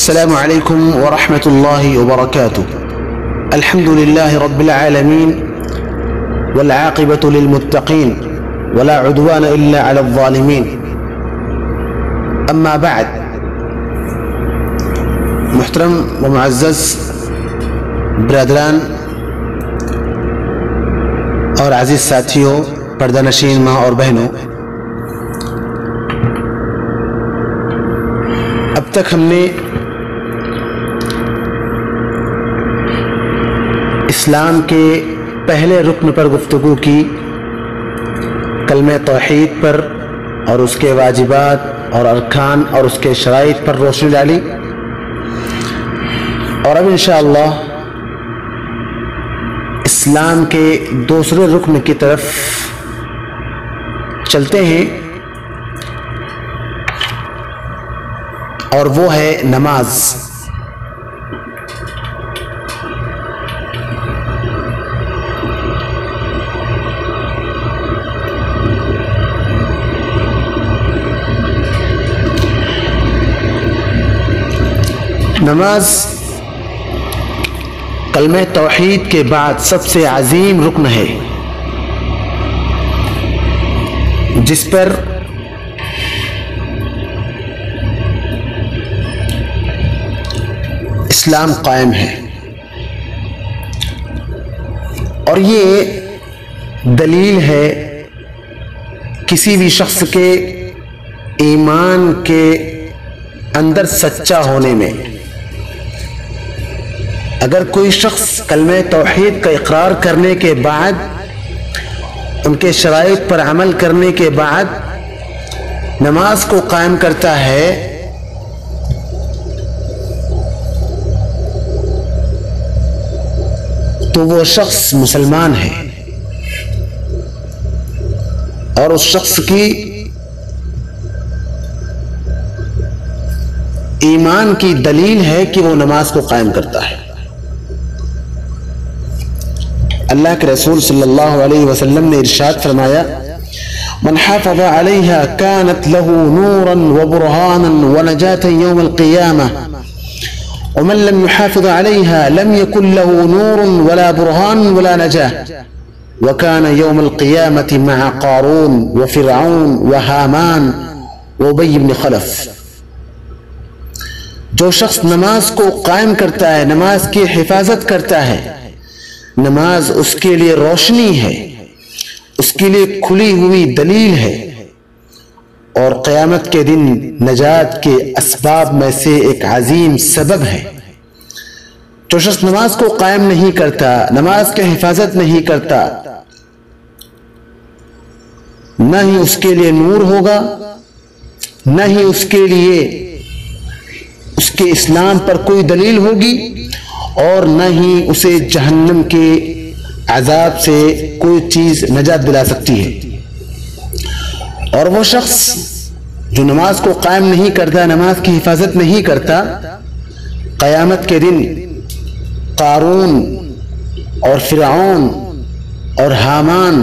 السلام عليكم ورحمة الله وبركاته. الحمد لله رب العالمين والعاقبة للمتقين ولا عدوان إلا على الظالمين. أما بعد، محترم و معزز برادران اور عزیز ساتھیوں، پردہ نشین ماں اور بہنوں، اب تک ہم نے اسلام کے پہلے رکن پر گفتگو کی، کلمہ توحید پر اور اس کے واجبات اور ارکان اور اس کے شرائط پر روشنی ڈالی، اور اب انشاءاللہ اسلام کے دوسرے رکن کی طرف چلتے ہیں، اور وہ ہے نماز۔ نماز کلمہ توحید کے بعد سب سے عظیم رکن ہے، جس پر اسلام قائم ہے، اور یہ دلیل ہے کسی بھی شخص کے ایمان کے اندر سچا ہونے میں۔ اگر کوئی شخص کلمہ توحید کا اقرار کرنے کے بعد، ان کے شرائط پر عمل کرنے کے بعد نماز کو قائم کرتا ہے، تو وہ شخص مسلمان ہے، اور اس شخص کی ایمان کی دلیل ہے کہ وہ نماز کو قائم کرتا ہے۔ اللہ کے رسول صلی اللہ علیہ وسلم نے ارشاد فرمایا، من حافظ علیہا کانت لہ نورا وبرہانا ونجاتا یوم القیامہ ومن لم يحافظ عليها لم يكن له نور ولا برهان ولا نجاة وكان يوم القيامة مع قارون وفرعون وهامان وأبي بن خلف۔ جو شخص نماز کو قائم کرتا ہے، نماز کی حفاظت کرتا ہے، نماز اس کے لیے روشنی ہے، اس کے لیے کھلی ہوئی دلیل ہے، اور قیامت کے دن نجات کے اسباب میں سے ایک عظیم سبب ہے۔ جو شخص نماز کو قائم نہیں کرتا، نماز کی حفاظت نہیں کرتا، نہ ہی اس کے لیے نور ہوگا، نہ ہی اس کے لیے اس کے اسلام پر کوئی دلیل ہوگی، اور نہ ہی اسے جہنم کے عذاب سے کوئی چیز نجات دلا سکتی ہے۔ اور وہ شخص جو نماز کو قائم نہیں کرتا، نماز کی حفاظت نہیں کرتا، قیامت کے دن قارون اور فرعون اور حامان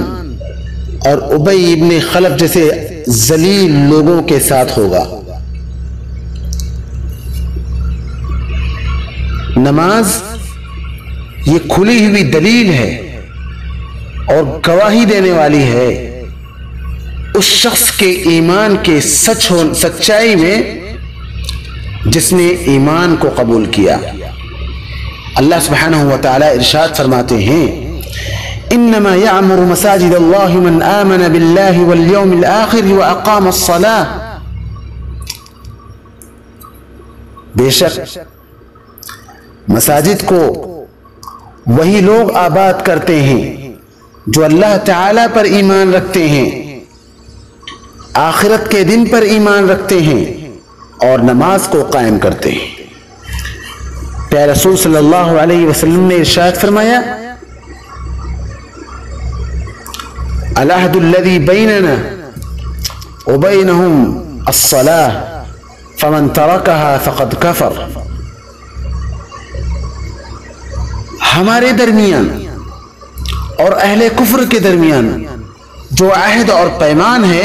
اور ابی ابن خلف جیسے ذلیل لوگوں کے ساتھ ہوگا۔ نماز یہ کھلی ہوئی دلیل ہے اور گواہی دینے والی ہے اس شخص کے ایمان کے سچائی میں جس نے ایمان کو قبول کیا۔ اللہ سبحانہ وتعالی ارشاد فرماتے ہیں، انما يعمر مساجد اللہ من آمن باللہ والیوم الآخر واقام الصلاة۔ بے شک مساجد کو وہی لوگ آباد کرتے ہیں جو اللہ تعالی پر ایمان رکھتے ہیں، آخرت کے دن پر ایمان رکھتے ہیں، اور نماز کو قائم کرتے ہیں۔ پیارے رسول صلی اللہ علیہ وسلم نے ارشاد فرمایا، العہد الذی بیننا وبینہم الصلاة فمن ترکہا فقد کفر۔ ہمارے درمیان اور اہل کفر کے درمیان جو عہد اور پیمان ہے،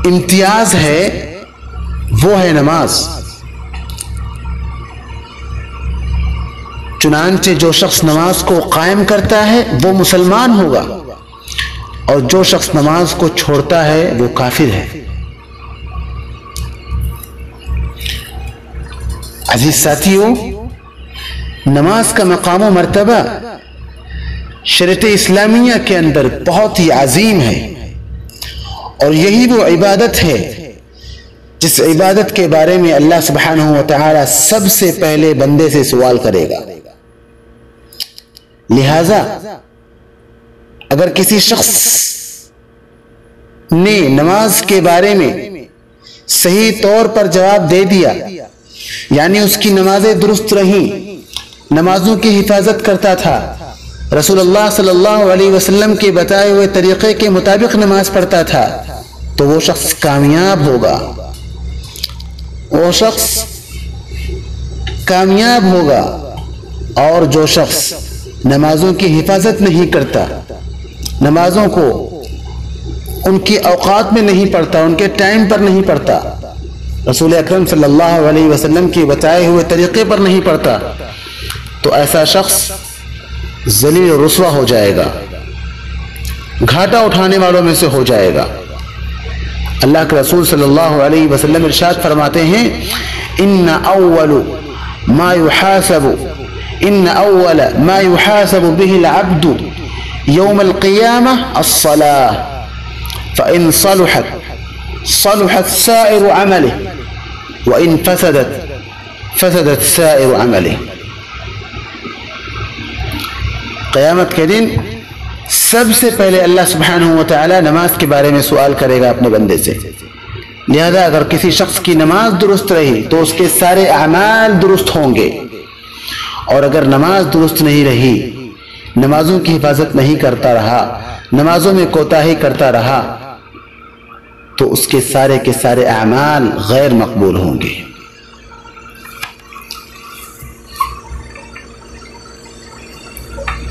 امتیاز ہے، وہ ہے نماز۔ چنانچہ جو شخص نماز کو قائم کرتا ہے وہ مسلمان ہوگا اور جو شخص نماز کو چھوڑتا ہے وہ کافر ہے۔ عزیز ساتھیو، نماز کا مقام و مرتبہ شریعت اسلامیہ کے اندر بہت ہی عظیم ہے، اور یہی وہ عبادت ہے جس عبادت کے بارے میں اللہ سبحانہ و تعالی سب سے پہلے بندے سے سوال کرے گا۔ لہذا اگر کسی شخص نے نماز کے بارے میں صحیح طور پر جواب دے دیا، یعنی اس کی نمازیں درست رہیں، نمازوں کی حفاظت کرتا تھا، رسول اللہ صلی اللہ علیہ وسلم کے بتائے ہوئے طریقے کے مطابق نماز پڑھتا تھا، تو وہ شخص کامیاب ہوگا، وہ شخص کامیاب ہوگا۔ اور جو شخص نمازوں کی حفاظت نہیں کرتا، نمازوں کو ان کی اوقات میں نہیں پڑھتا، ان کے ٹائم پر نہیں پڑھتا، رسول اکرم صلی اللہ علیہ وسلم کے بتائے ہوئے طریقے پر نہیں پڑھتا، تو ایسا شخص ذلیل و رسوا ہو جائے گا، گھاٹا اٹھانے والوں میں سے ہو جائے گا۔ اللہ کے رسول صلی اللہ علیہ وسلم ارشاد فرماتے ہیں، ان اول ما يحاسب به العبد يوم القيامة الصلاة فإن صلحت سائر عمله وإن فسدت سائر عمله۔ قیامت کے دن سب سے پہلے اللہ سبحانہ و تعالی نماز کے بارے میں سوال کرے گا اپنے بندے سے، لہذا اگر کسی شخص کی نماز درست رہی تو اس کے سارے اعمال درست ہوں گے، اور اگر نماز درست نہیں رہی، نمازوں کی حفاظت نہیں کرتا رہا، نمازوں میں کوتاہی کرتا رہا، تو اس کے سارے اعمال غیر مقبول ہوں گے۔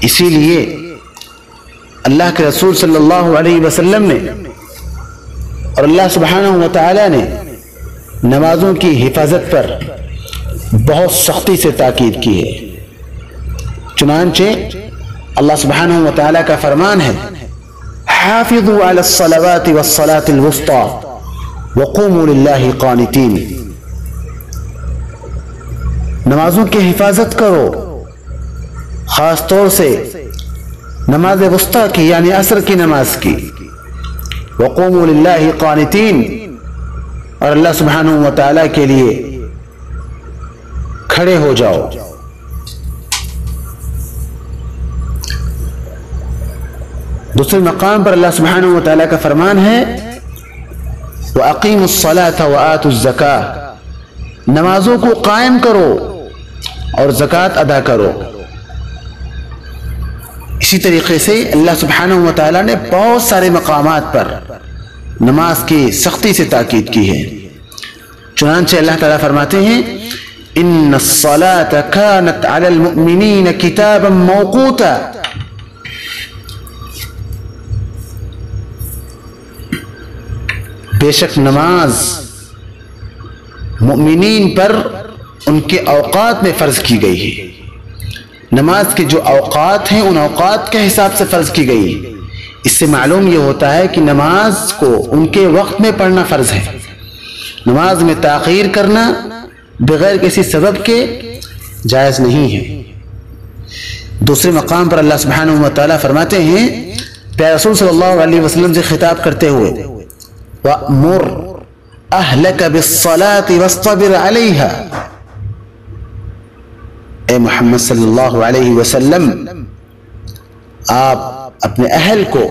اسی لیے اللہ کے رسول صلی اللہ علیہ وسلم نے اور اللہ سبحانہ و تعالی نے نمازوں کی حفاظت پر بہت سختی سے تاکید کی ہے۔ چنانچہ اللہ سبحانہ و تعالی کا فرمان ہے، حافظوا علی الصلوات والصلاة الوسطى وقوموا للہ قانتین، نمازوں کی حفاظت کرو، خاص طور سے نماز وسطیٰ کی یعنی عصر کی نماز کی، وقوموا للہ قانتین، اور اللہ سبحانہ و تعالی کے لیے کھڑے ہو جاؤ۔ دوسرے مقام پر اللہ سبحانہ و تعالی کا فرمان ہے، وَأَقِيمُوا الصَّلَاةَ وَآتُوا الزَّكَاةَ، نمازوں کو قائم کرو اور زکوٰۃ ادا کرو۔ اسی طریقے سے اللہ سبحانہ و تعالی نے بہت سارے مقامات پر نماز کی سختی سے تاکید کی ہے۔ چنانچہ اللہ تعالیٰ فرماتے ہیں، إِنَّ الصَّلَاةَ كَانَتْ عَلَى الْمُؤْمِنِينَ كِتَابًا مَوْقُوتًا، بے شک نماز مومنین پر ان کے اوقات میں فرض کی گئی ہے۔ نماز کے جو اوقات ہیں ان اوقات کے حساب سے فرض کی گئی ہے۔ اس سے معلوم یہ ہوتا ہے کہ نماز کو ان کے وقت میں پڑھنا فرض ہے، نماز میں تاخیر کرنا بغیر کسی سبب کے جائز نہیں ہے۔ دوسرے مقام پر اللہ سبحانہ و تعالیٰ فرماتے ہیں، پیارے رسول صلی اللہ علیہ وسلم سے خطاب کرتے ہوئے، وَأْمُرْ أَهْلَكَ بِالصَّلَاةِ وَاصْطَبِرْ عَلَيْهَا، اے محمد صلی اللہ علیہ وسلم، آپ اپنے اہل کو،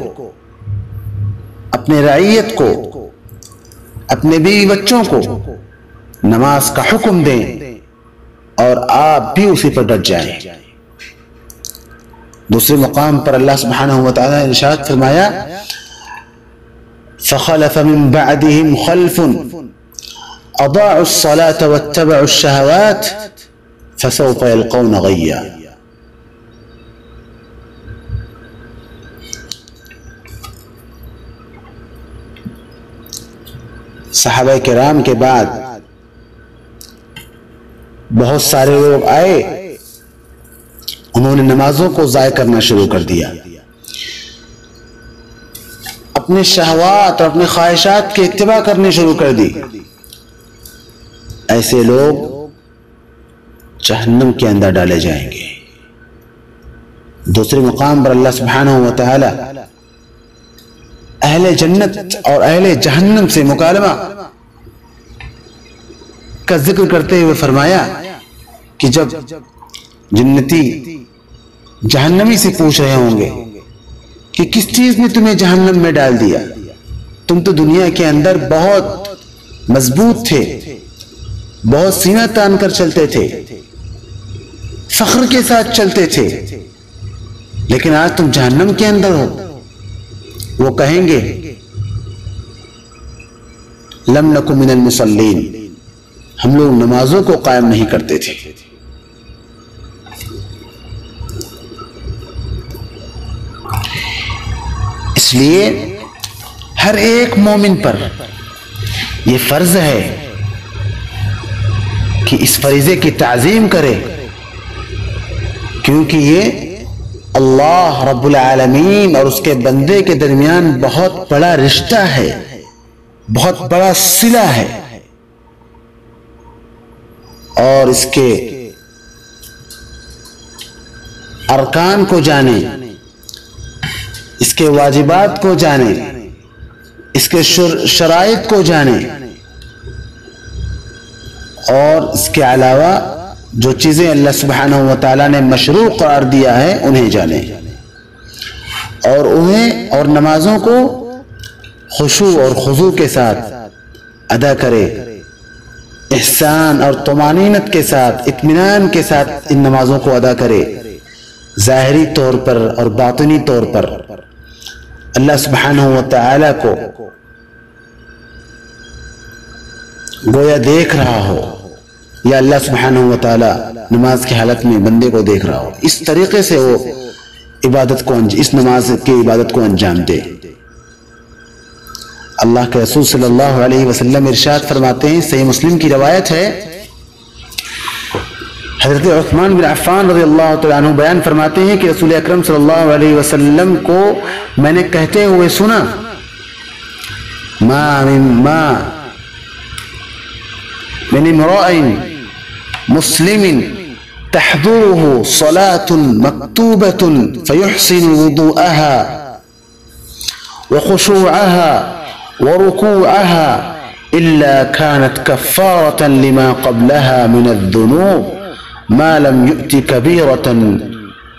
اپنے رعیت کو، اپنے بیوی بچوں کو نماز کا حکم دیں اور آپ بھی اسی پر ڈٹ جائیں۔ دوسرے مقام پر اللہ سبحانہ و تعالیٰ نے ارشاد فرمایا، فخلف من بعدهم خلف اضاعوا الصلاة واتبعوا الشهوات فسوف يلقون غيا۔ صحابہ کرام کے بعد بہت سارے لوگ آئے انہوں نے نمازوں کو ضائع کرنا شروع کر دیا، اپنے شہوات اور اپنے خواہشات کی اتباع کرنی شروع کر دی، ایسے لوگ جہنم کے اندر ڈالے جائیں گے۔ دوسرے مقام پر اللہ سبحانہ و تعالی اہل جنت اور اہل جہنم سے مکالمہ کا ذکر کرتے ہوئے فرمایا کہ جب جنتی جہنمی سے پوچھ رہے ہوں گے کہ کس چیز نے تمہیں جہنم میں ڈال دیا، تم تو دنیا کے اندر بہت مضبوط تھے، بہت سینہ تان کر چلتے تھے، فخر کے ساتھ چلتے تھے، لیکن آج تم جہنم کے اندر ہو۔ وہ کہیں گے لم نکن من المصلین، ہم لوگ نمازوں کو قائم نہیں کرتے تھے۔ اس لیے ہر ایک مومن پر یہ فرض ہے کہ اس فریضے کی تعظیم کرے، کیونکہ یہ اللہ رب العالمین اور اس کے بندے کے درمیان بہت بڑا رشتہ ہے، بہت بڑا صلہ ہے، اور اس کے ارکان کو جانے، اس کے واجبات کو جانے، اس کے شرائط کو جانے، اور اس کے علاوہ جو چیزیں اللہ سبحانہ و تعالیٰ نے مشروع قرار دیا ہے انہیں جانے، اور انہیں اور نمازوں کو خشوع اور خضوع کے ساتھ ادا کرے، احسان اور طمانینت کے ساتھ، اطمینان کے ساتھ ان نمازوں کو ادا کرے، ظاہری طور پر اور باطنی طور پر اللہ سبحانہ و تعالیٰ کو گویا دیکھ رہا ہو، یا اللہ سبحانہ و تعالیٰ نماز کی حالت میں بندے کو دیکھ رہا ہو، اس طریقے سے وہ اس نماز کی عبادت کو انجام دے۔ اللہ کے رسول صلی اللہ علیہ وسلم ارشاد فرماتے ہیں، صحیح مسلم کی روایت ہے، حضرت عثمان بن عفان رضی اللہ تعالیٰ عنہ بیان فرماتے ہیں کہ رسول اکرم صلی اللہ علیہ وسلم کو میں نے کہتے ہوئے سنا، ما من امرئ مسلم تحضره صلاة مكتوبة فيحسن وضوءها وخشوعها وركوعها إلا كانت كفارة لما قبلها من الذنوب ما لم يؤت كبيرة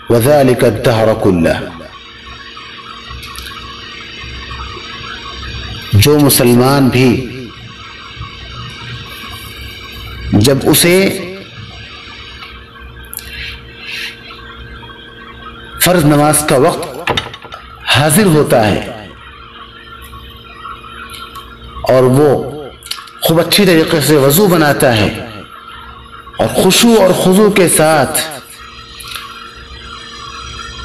وذلك الدهر كله۔ جو مسلمان بھی جب اسے فرض نماز کا وقت حاضر ہوتا ہے اور وہ خوب اچھی طریقے سے وضو بناتا ہے اور خشوع اور خضوع کے ساتھ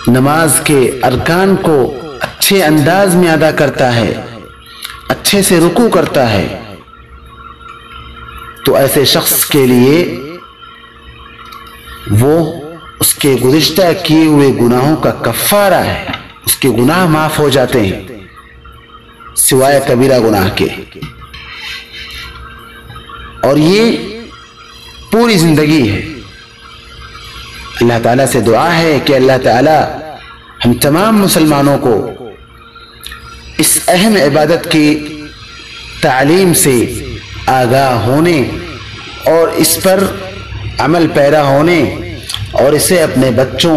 نماز کے ارکان کو اچھے انداز میں ادا کرتا ہے، اچھے سے رکوع کرتا ہے، تو ایسے شخص کے لیے وہ اس کے گزشتہ کیے ہوئے گناہوں کا کفارہ ہے، اس کے گناہ معاف ہو جاتے ہیں سوائے کبیرہ گناہ کے، اور یہ پوری زندگی ہے۔ اللہ تعالیٰ سے دعا ہے کہ اللہ تعالیٰ ہم تمام مسلمانوں کو اس اہم عبادت کی تعلیم سے آگاہ ہونے اور اس پر عمل پیرا ہونے اور اسے اپنے بچوں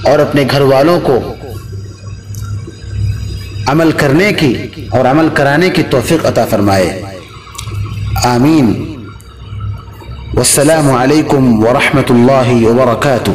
اور اپنے گھر والوں کو عمل کرنے کی اور عمل کرانے کی توفیق عطا فرمائے، آمین۔ والسلام علیکم ورحمۃ اللہ وبرکاتہ۔